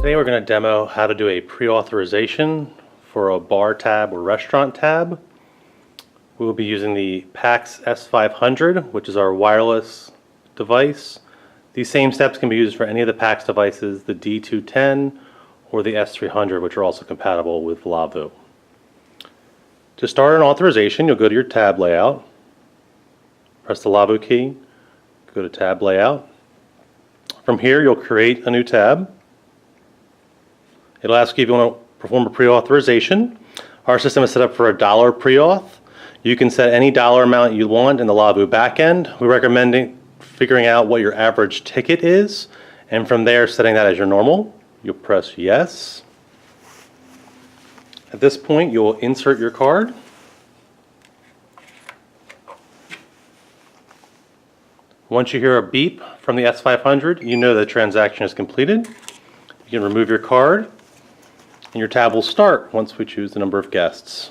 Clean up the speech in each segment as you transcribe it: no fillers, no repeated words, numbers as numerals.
Today we're going to demo how to do a pre-authorization for a bar tab or restaurant tab. We will be using the PAX S500, which is our wireless device. These same steps can be used for any of the PAX devices, the D210 or the S300, which are also compatible with Lavu. To start an authorization, you'll go to your tab layout, press the Lavu key, go to tab layout. From here, you'll create a new tab. It'll ask you if you want to perform a pre-authorization. Our system is set up for a $1 pre-auth. You can set any dollar amount you want in the Lavu backend. We recommend figuring out what your average ticket is, and from there setting that as your normal. You'll press yes. At this point, you'll insert your card. Once you hear a beep from the S500, you know the transaction is completed. You can remove your card, and your tab will start once we choose the number of guests.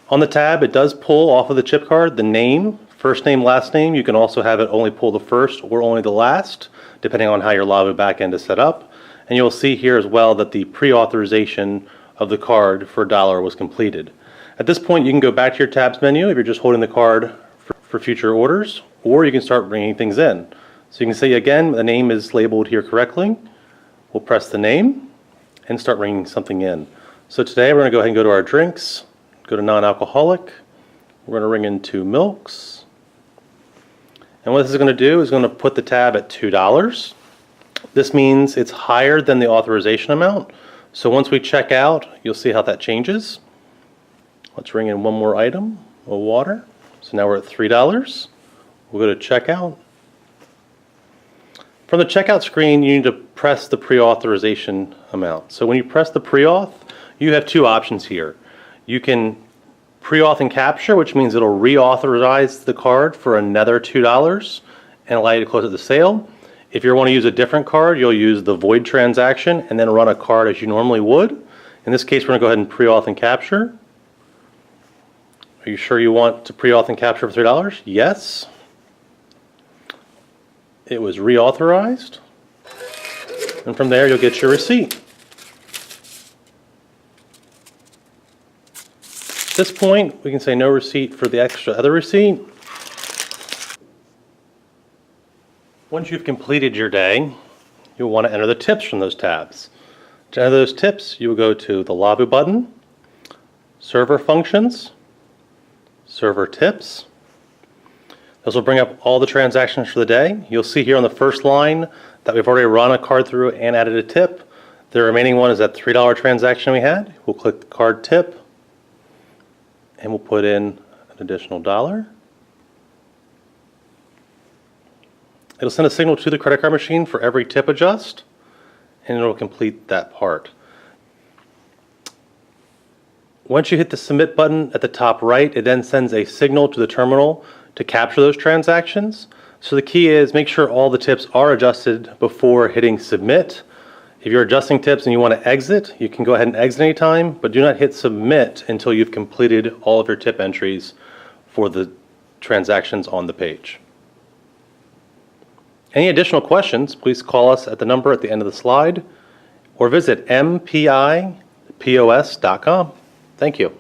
On the tab, it does pull off of the chip card the name, first name, last name. You can also have it only pull the first or only the last, depending on how your Lavu backend is set up. And you'll see here as well that the pre-authorization of the card for $1 was completed. At this point, you can go back to your tabs menu if you're just holding the card for future orders, or you can start bringing things in. So you can see again, the name is labeled here correctly. We'll press the name and start bringing something in. So today we're going to go ahead and go to our drinks, go to non-alcoholic. We're going to ring in 2 milks. And what this is going to do is going to put the tab at $2. This means it's higher than the authorization amount. So once we check out, you'll see how that changes. Let's ring in one more item, a water. So now we're at $3. We'll go to checkout. From the checkout screen, you need to press the pre-authorization amount. So when you press the pre-auth, you have 2 options here. You can pre-auth and capture, which means it'll reauthorize the card for another $2 and allow you to close out the sale. If you want to use a different card, you'll use the void transaction and then run a card as you normally would. In this case, we're going to go ahead and pre-auth and capture. Are you sure you want to pre-auth and capture for $3? Yes. It was reauthorized. And from there, you'll get your receipt. At this point, we can say no receipt for the extra other receipt. Once you've completed your day, you'll want to enter the tips from those tabs. To enter those tips, you will go to the Lavu button, Server Functions, Server Tips. This will bring up all the transactions for the day. You'll see here on the first line that we've already run a card through and added a tip. The remaining one is that $3 transaction we had. We'll click the card tip, and we'll put in an additional $1. It'll send a signal to the credit card machine for every tip adjust, and it'll complete that part. Once you hit the submit button at the top right, it then sends a signal to the terminal to capture those transactions. So the key is make sure all the tips are adjusted before hitting submit. If you're adjusting tips and you want to exit, you can go ahead and exit anytime, but do not hit submit until you've completed all of your tip entries for the transactions on the page. Any additional questions, please call us at the number at the end of the slide or visit mpipos.com. Thank you.